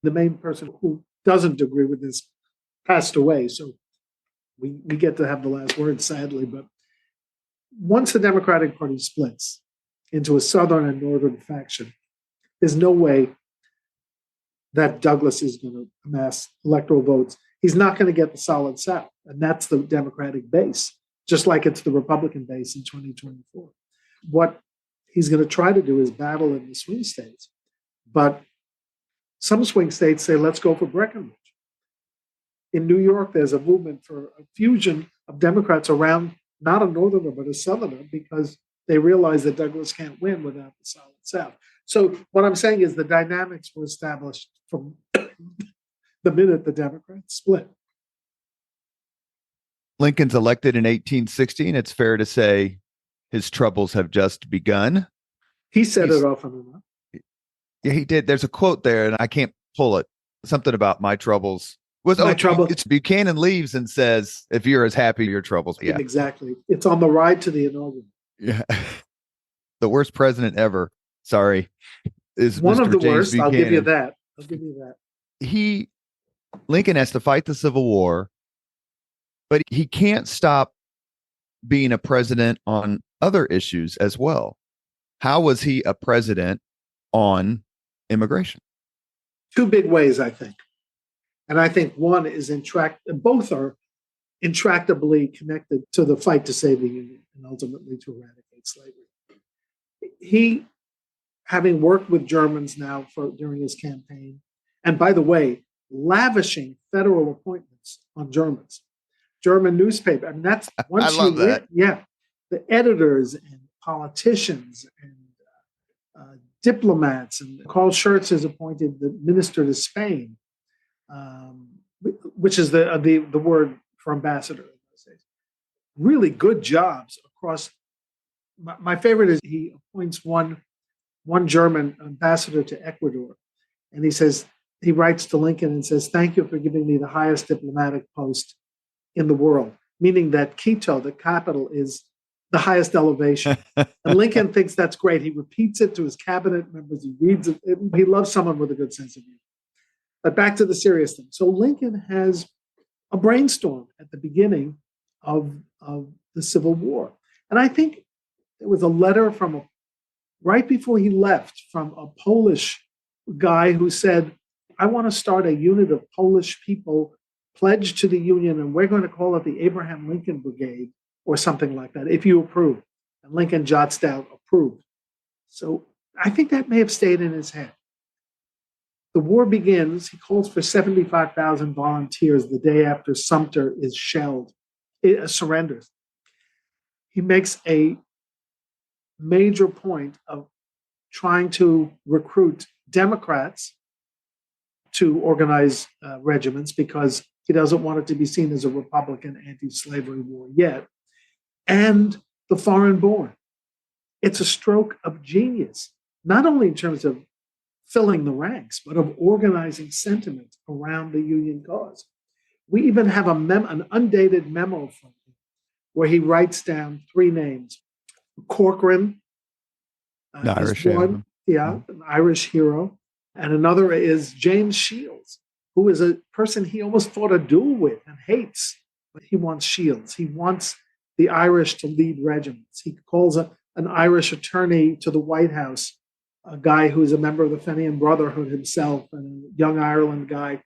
the main person who doesn't agree with this passed away. So we get to have the last word, sadly. But once the Democratic Party splits into a Southern and Northern faction, there's no way that Douglas is going to amass electoral votes. He's not going to get the solid South. And that's the Democratic base, just like it's the Republican base in 2024. What he's going to try to do is battle in the swing states. But some swing states say, let's go for Breckinridge. In New York, there's a movement for a fusion of Democrats around not a Northerner, but a Southerner, because they realize that Douglas can't win without the solid South. So what I'm saying is the dynamics were established from the minute the Democrats split. Lincoln's elected in 1860, and it's fair to say his troubles have just begun. He said it often enough. Yeah, he did. There's a quote there, and I can't pull it. Something about my troubles. It's Buchanan leaves and says, if you're as happy, your troubles. Yeah, exactly. It's on the ride to the inaugural. Yeah. The worst president ever. Sorry. Is one Mr. of the James worst. Buchanan. I'll give you that. Lincoln has to fight the Civil War, but he can't stop being a president on other issues as well. How was he a president on immigration? 2 big ways, I think. And I think one is both are intractably connected to the fight to save the Union and ultimately to eradicate slavery. He, having worked with Germans now during his campaign, and by the way, lavishing federal appointments on Germans. German newspaper. I mean, that's once I love that. The editors and politicians and diplomats, and Carl Schurz is appointed the minister to Spain, which is the word for ambassador in those days. Really good jobs across. My favorite is he appoints one German ambassador to Ecuador, and he writes to Lincoln and says, "Thank you for giving me the highest diplomatic post in the world," meaning that Quito, the capital, is the highest elevation. And Lincoln thinks that's great. He repeats it to his cabinet members. He reads it. He loves someone with a good sense of humor. But back to the serious thing. So Lincoln has a brainstorm at the beginning of the Civil War. And I think there was a letter right before he left from a Polish guy who said, I want to start a unit of Polish people pledged to the Union, and we're going to call it the Abraham Lincoln Brigade or something like that, if you approve. And Lincoln jots down, approved. So I think that may have stayed in his head. The war begins. He calls for 75,000 volunteers the day after Sumter is surrenders. He makes a major point of trying to recruit Democrats to organize regiments because he doesn't want it to be seen as a Republican anti-slavery war yet, and the foreign-born. It's a stroke of genius, not only in terms of filling the ranks, but of organizing sentiment around the Union cause. We even have an undated memo from him where he writes down 3 names. Corcoran, Irish one, an Irish hero, and another is James Shields, who is a person he almost fought a duel with and hates, but he wants Shields. He wants the Irish to lead regiments. He calls an Irish attorney to the White House, a guy who is a member of the Fenian Brotherhood himself, and a young Ireland guy,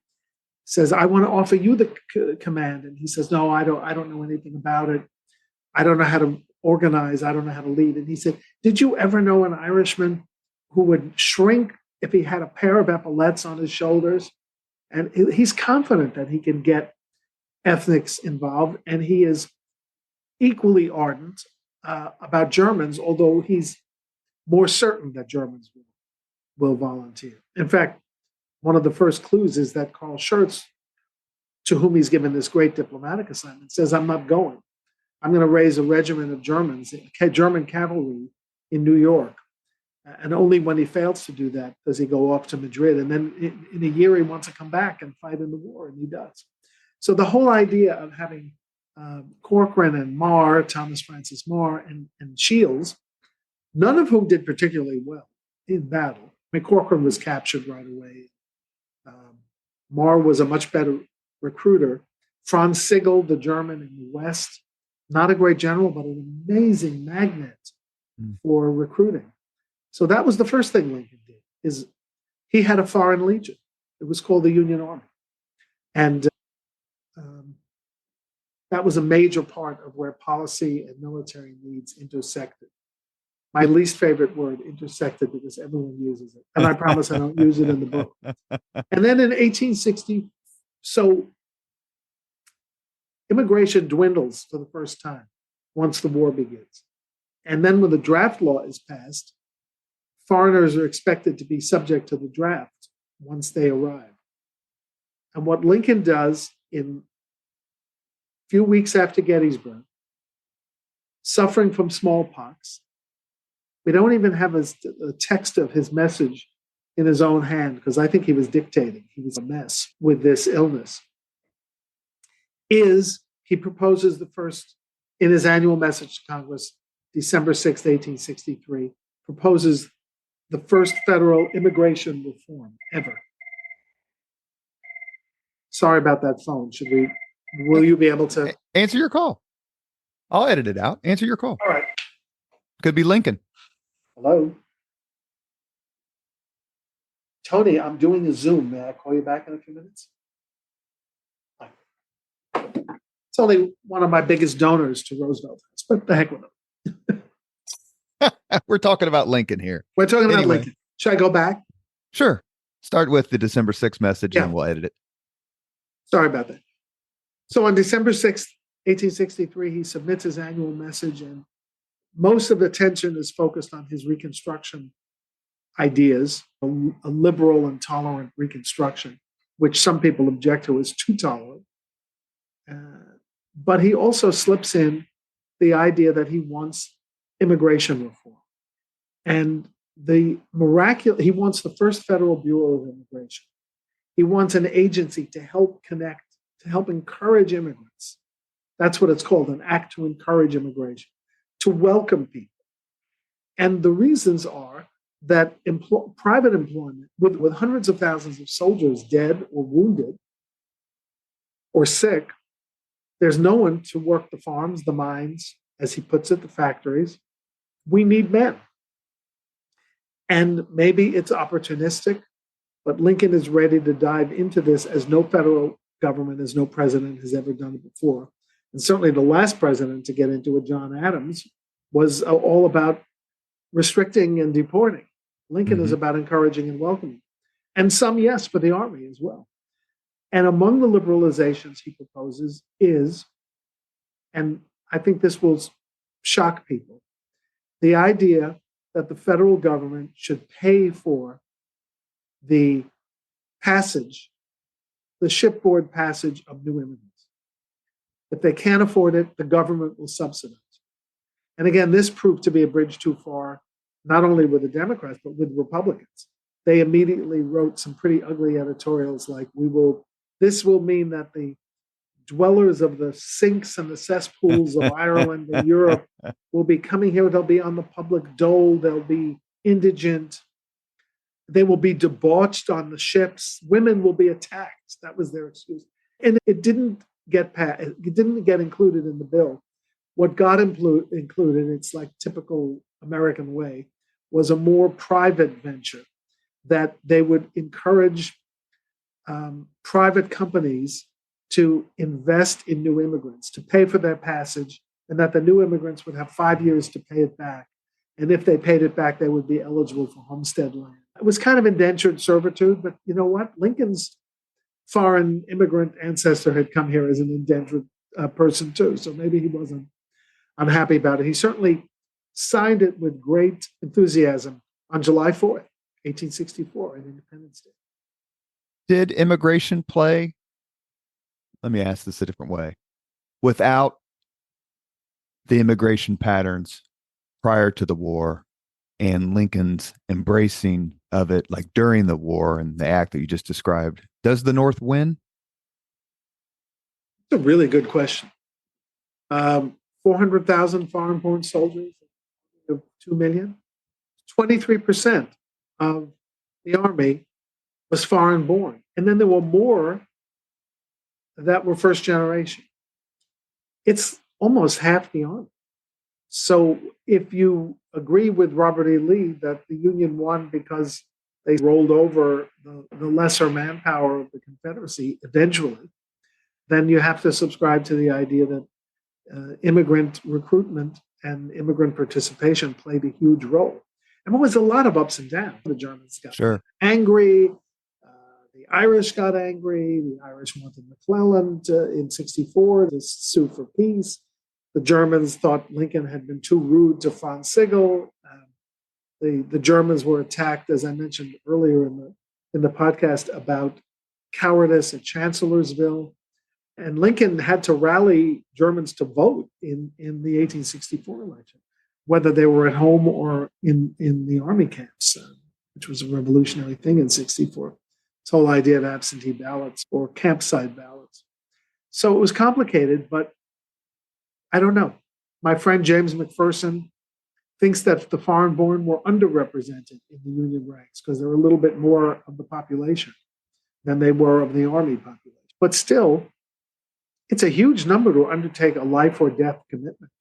says, I want to offer you the command. And he says, no, I don't know anything about it. I don't know how to organize. I don't know how to lead. And he said, did you ever know an Irishman who would shrink if he had a pair of epaulets on his shoulders? And he's confident that he can get ethnics involved. And he is equally ardent about Germans, although he's more certain that Germans will volunteer. In fact, one of the first clues is that Carl Schurz, to whom he's given this great diplomatic assignment, says, I'm not going. I'm going to raise a regiment of German cavalry in New York. And only when he fails to do that does he go off to Madrid. And then in a year, he wants to come back and fight in the war, and he does. So the whole idea of having Corcoran and Marr, Thomas Francis Marr, and Shields, none of whom did particularly well in battle. I mean, Corcoran was captured right away. Marr was a much better recruiter. Franz Sigel, the German in the West, not a great general, but an amazing magnet for recruiting. So that was the first thing Lincoln did, is he had a foreign legion. It was called the Union Army. And that was a major part of where policy and military needs intersected. My least favorite word, intersected, because everyone uses it. And I promise I don't use it in the book. And then in 1860, so immigration dwindles for the first time once the war begins. And then when the draft law is passed, foreigners are expected to be subject to the draft once they arrive. And what Lincoln does in a few weeks after Gettysburg, suffering from smallpox, we don't even have a text of his message in his own hand, because I think he was dictating. He was a mess with this illness. He proposes the first, in his annual message to Congress, December 6, 1863, proposes the first federal immigration reform ever. Sorry about that phone. Will you be able to? Answer your call. I'll edit it out. Answer your call. All right. Could be Lincoln. Hello. Tony, I'm doing a Zoom. May I call you back in a few minutes? It's only one of my biggest donors to Roosevelt House, but the heck with him. We're talking about Lincoln here. We're talking about Lincoln. Should I go back? Sure. Start with the December 6th message, and then we'll edit it. Sorry about that. So on December 6th, 1863, he submits his annual message, and most of the attention is focused on his Reconstruction ideas, a liberal and tolerant Reconstruction, which some people object to as too tolerant. But he also slips in the idea that he wants immigration reform. And he wants the first Federal Bureau of Immigration. He wants an agency to help connect, to help encourage immigrants. That's what it's called, an act to encourage immigration, to welcome people. And the reasons are that private employment, with hundreds of thousands of soldiers dead or wounded or sick, there's no one to work the farms, the mines, as he puts it, the factories. We need men. And maybe it's opportunistic, but Lincoln is ready to dive into this as no federal government, as no president has ever done it before. And certainly the last president to get into it, John Adams, was all about restricting and deporting. Lincoln is about encouraging and welcoming. And some, yes, for the Army as well. And among the liberalizations he proposes is, and I think this will shock people, the idea that the federal government should pay for the passage, the shipboard passage of new immigrants. If they can't afford it, the government will subsidize. And again, this proved to be a bridge too far, not only with the Democrats, but with Republicans. They immediately wrote some pretty ugly editorials like, this will mean that the dwellers of the sinks and the cesspools of Ireland and Europe will be coming here. They'll be on the public dole. They'll be indigent. They will be debauched on the ships. Women will be attacked. That was their excuse. And it didn't get passed. It didn't get included in the bill. What got included, it's like typical American way, was a more private venture that they would encourage private companies to invest in new immigrants, to pay for their passage, and that the new immigrants would have 5 years to pay it back. And if they paid it back, they would be eligible for homestead land. It was kind of indentured servitude, but you know what? Lincoln's foreign immigrant ancestor had come here as an indentured person too, so maybe he wasn't unhappy about it. He certainly signed it with great enthusiasm on July 4th, 1864, in Independence Day. Did immigration play, let me ask this a different way, without the immigration patterns prior to the war and Lincoln's embracing of it, like during the war and the act that you just described, does the North win? It's a really good question. 400,000 foreign-born soldiers, 2 million, 23% of the Army was foreign-born. And then there were more that were first generation. It's almost half the Army. So if you agree with Robert E. Lee that the Union won because they rolled over the lesser manpower of the Confederacy eventually, then you have to subscribe to the idea that immigrant recruitment and immigrant participation played a huge role. And there was a lot of ups and downs. The Germans got angry. The Irish got angry. The Irish wanted McClellan in 1964 to sue for peace. The Germans thought Lincoln had been too rude to Franz Sigel. The Germans were attacked, as I mentioned earlier in the podcast, about cowardice at Chancellorsville. And Lincoln had to rally Germans to vote in the 1864 election, whether they were at home or in the army camps, which was a revolutionary thing in 1964. This whole idea of absentee ballots or campsite ballots. So it was complicated, but I don't know. My friend James McPherson thinks that the foreign-born were underrepresented in the Union ranks because they're a little bit more of the population than they were of the Army population. But still, it's a huge number to undertake a life or death commitment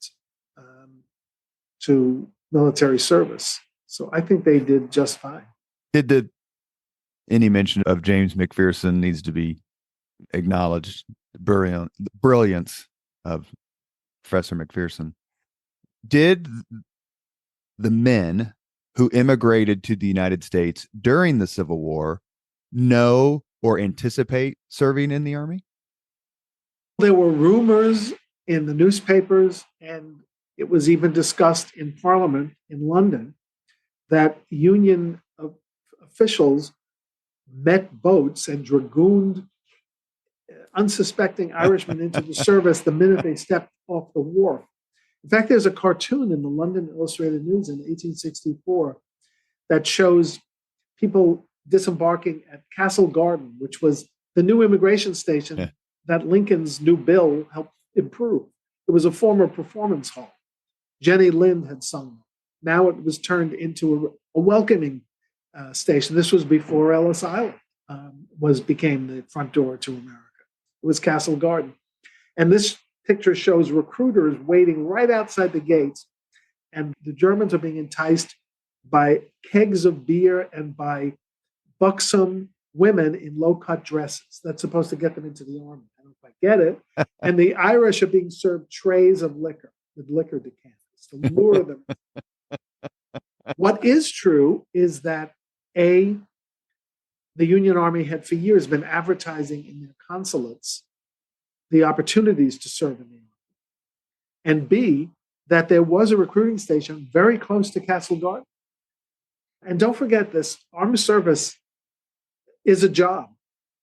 to military service. So I think they did just fine. Any mention of James McPherson needs to be acknowledged. The brilliance of Professor McPherson. Did the men who immigrated to the United States during the Civil War know or anticipate serving in the Army? There were rumors in the newspapers, and it was even discussed in Parliament in London, that Union officials met boats and dragooned unsuspecting Irishmen into the service the minute they stepped off the wharf. In fact, there's a cartoon in the London Illustrated News in 1864 that shows people disembarking at Castle Garden, which was the new immigration station that Lincoln's new bill helped improve. It was a former performance hall. Jenny Lind had sung. Now it was turned into a welcoming station. This was before Ellis Island became the front door to America. It was Castle Garden. And this picture shows recruiters waiting right outside the gates, and the Germans are being enticed by kegs of beer and by buxom women in low-cut dresses. That's supposed to get them into the army. I don't quite get it. And the Irish are being served trays of liquor, with liquor decanters, to lure them. What is true is that the Union Army had for years been advertising in their consulates the opportunities to serve in the army. And B, that there was a recruiting station very close to Castle Garden. And don't forget this, armed service is a job,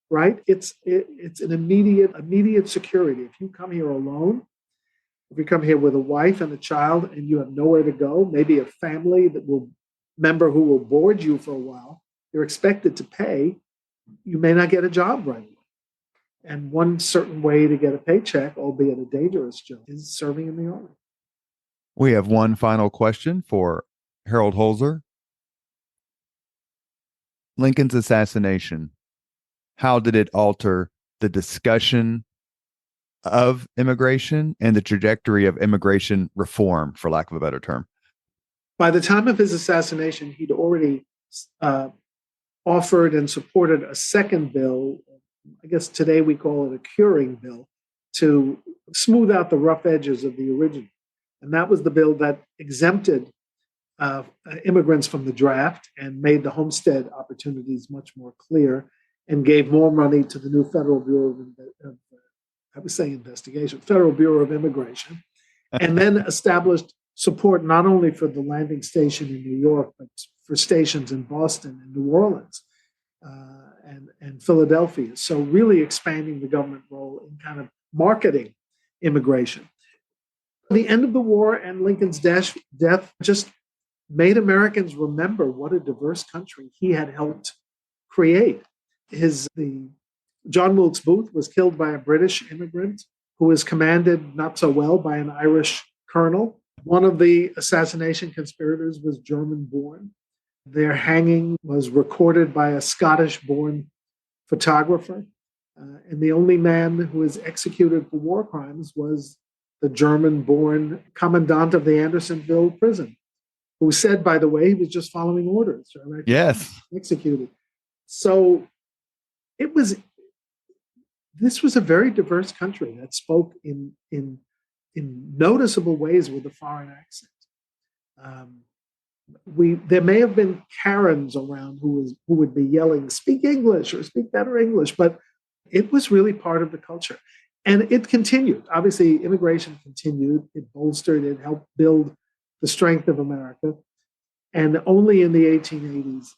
right? It's an immediate security. If you come here alone, if you come here with a wife and a child and you have nowhere to go, maybe a family member who will board you for a while, you're expected to pay, you may not get a job right away. And one certain way to get a paycheck, albeit a dangerous job, is serving in the army. We have one final question for Harold Holzer. Lincoln's assassination, how did it alter the discussion of immigration and the trajectory of immigration reform, for lack of a better term? By the time of his assassination, he'd already offered and supported a second bill. I guess today we call it a curing bill, to smooth out the rough edges of the original. And that was the bill that exempted immigrants from the draft and made the homestead opportunities much more clear and gave more money to the new Federal Bureau Federal Bureau of Immigration, and then established support not only for the landing station in New York, but for stations in Boston and New Orleans and Philadelphia. So really expanding the government role in kind of marketing immigration. The end of the war and Lincoln's death just made Americans remember what a diverse country he had helped create. John Wilkes Booth was killed by a British immigrant who was commanded not so well by an Irish colonel. One of the assassination conspirators was German-born. Their hanging was recorded by a Scottish-born photographer. And the only man who was executed for war crimes was the German-born commandant of the Andersonville prison, who said, by the way, he was just following orders. Right? Yes. Executed. So this was a very diverse country that spoke in noticeable ways with a foreign accent. There may have been Karens around who would be yelling, speak English or speak better English, but it was really part of the culture. And it continued. Obviously, immigration continued. It bolstered, it helped build the strength of America. And only in the 1880s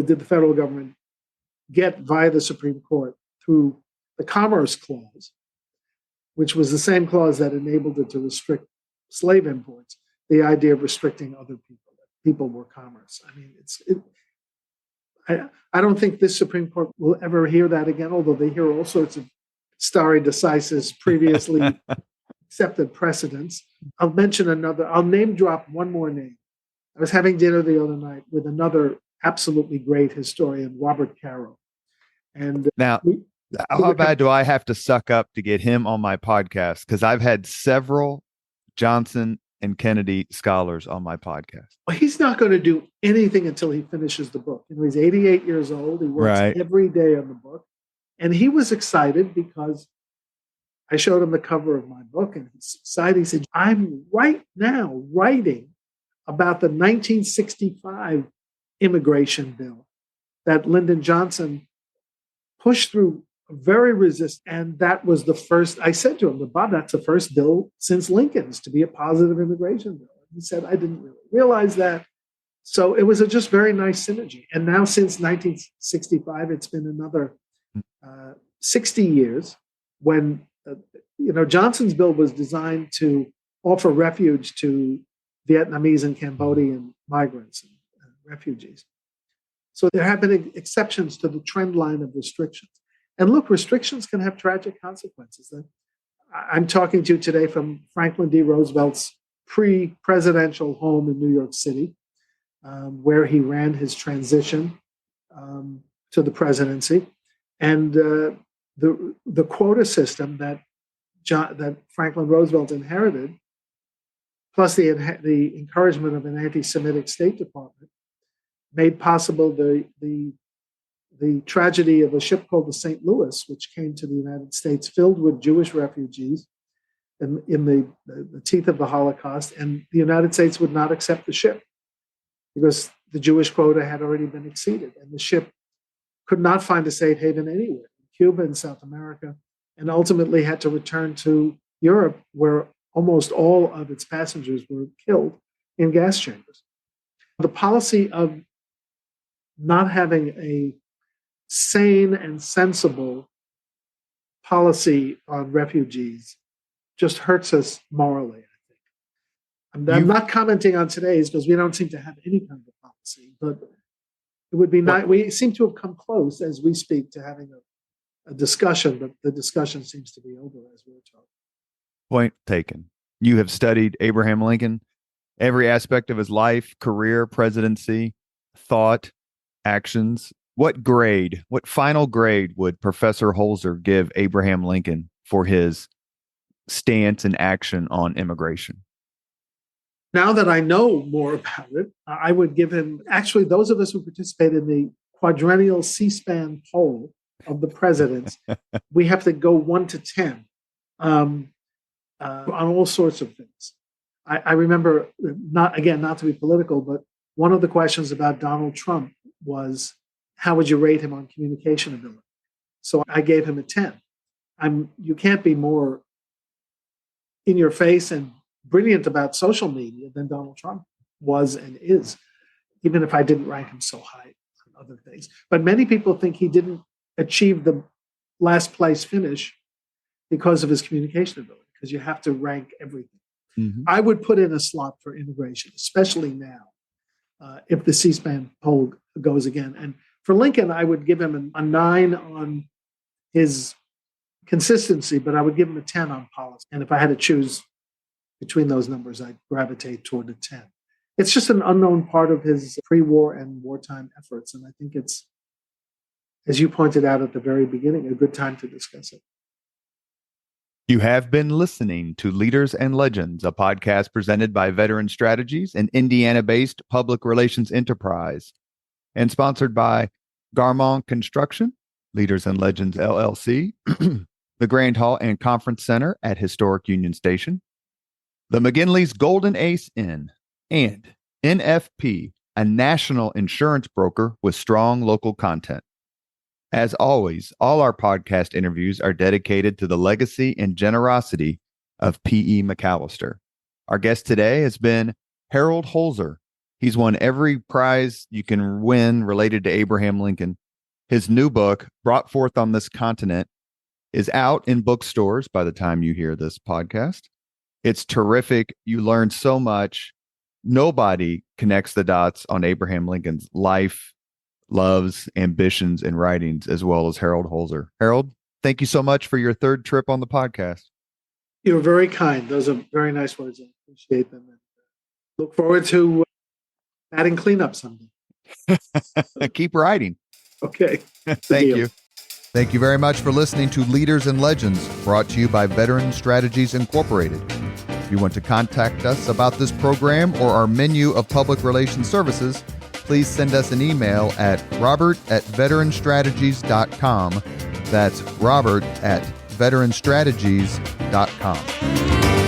did the federal government get via the Supreme Court through the Commerce Clause, which was the same clause that enabled it to restrict slave imports, the idea of restricting other people. People were commerce. I mean, I don't think this Supreme Court will ever hear that again, although they hear all sorts of stare decisis, previously accepted precedents. I'll name drop one more name. I was having dinner the other night with another absolutely great historian, Robert Caro. And now, how bad do I have to suck up to get him on my podcast? Because I've had several Johnson and Kennedy scholars on my podcast. Well, he's not going to do anything until he finishes the book. He's 88 years old. He works every day on the book. And he was excited because I showed him the cover of my book, and he's excited. He said, I'm right now writing about the 1965 immigration bill that Lyndon Johnson pushed through very resistant. And that was the first, I said to him, Bob, that's the first bill since Lincoln's to be a positive immigration bill. He said, I didn't really realize that. So it was a just very nice synergy. And now since 1965, it's been another 60 years when, Johnson's bill was designed to offer refuge to Vietnamese and Cambodian migrants and refugees. So there have been exceptions to the trend line of restrictions. And look, restrictions can have tragic consequences. I'm talking to you today from Franklin D. Roosevelt's pre-presidential home in New York City, where he ran his transition to the presidency. And the quota system that that Franklin Roosevelt inherited, plus the encouragement of an anti-Semitic State Department, made possible the tragedy of a ship called the St. Louis, which came to the United States filled with Jewish refugees in the teeth of the Holocaust, and the United States would not accept the ship because the Jewish quota had already been exceeded, and the ship could not find a safe haven anywhere, in Cuba and South America, and ultimately had to return to Europe, where almost all of its passengers were killed in gas chambers. The policy of not having a sane and sensible policy on refugees just hurts us morally, I think. I'm not commenting on today's because we don't seem to have any kind of policy, but it would be nice. We seem to have come close as we speak to having a discussion, but the discussion seems to be over as we're talking. Point taken. You have studied Abraham Lincoln, every aspect of his life, career, presidency, thought, actions. What final grade would Professor Holzer give Abraham Lincoln for his stance and action on immigration? Now that I know more about it, I would give him, actually, those of us who participated in the quadrennial C-SPAN poll of the presidents, we have to go 1 to 10 on all sorts of things. I remember, not to be political, but one of the questions about Donald Trump was, how would you rate him on communication ability? So I gave him a 10. You can't be more in your face and brilliant about social media than Donald Trump was and is, even if I didn't rank him so high on other things. But many people think he didn't achieve the last place finish because of his communication ability, because you have to rank everything. Mm-hmm. I would put in a slot for immigration, especially now, if the C-SPAN poll goes again. And for Lincoln, I would give him a 9 on his consistency, but I would give him a 10 on policy. And if I had to choose between those numbers, I'd gravitate toward a 10. It's just an unknown part of his pre-war and wartime efforts. And I think it's, as you pointed out at the very beginning, a good time to discuss it. You have been listening to Leaders and Legends, a podcast presented by Veteran Strategies, an Indiana-based public relations enterprise, and sponsored by Garmong Construction, Leaders and Legends LLC, the Grand Hall and Conference Center at Historic Union Station, the McGinley's Golden Ace Inn, and NFP, a national insurance broker with strong local content. As always, all our podcast interviews are dedicated to the legacy and generosity of P.E. McAllister. Our guest today has been Harold Holzer. He's won every prize you can win related to Abraham Lincoln. His new book, Brought Forth on This Continent, is out in bookstores by the time you hear this podcast. It's terrific. You learn so much. Nobody connects the dots on Abraham Lincoln's life, loves, ambitions, and writings as well as Harold Holzer. Harold, thank you so much for your third trip on the podcast. You're very kind. Those are very nice words. I appreciate them. And look forward to adding cleanup someday. Keep writing. Okay. Thank you. Thank you very much for listening to Leaders and Legends, brought to you by Veteran Strategies Incorporated. If you want to contact us about this program or our menu of public relations services, please send us an email at robert@veteranstrategies.com. That's robert@veteranstrategies.com.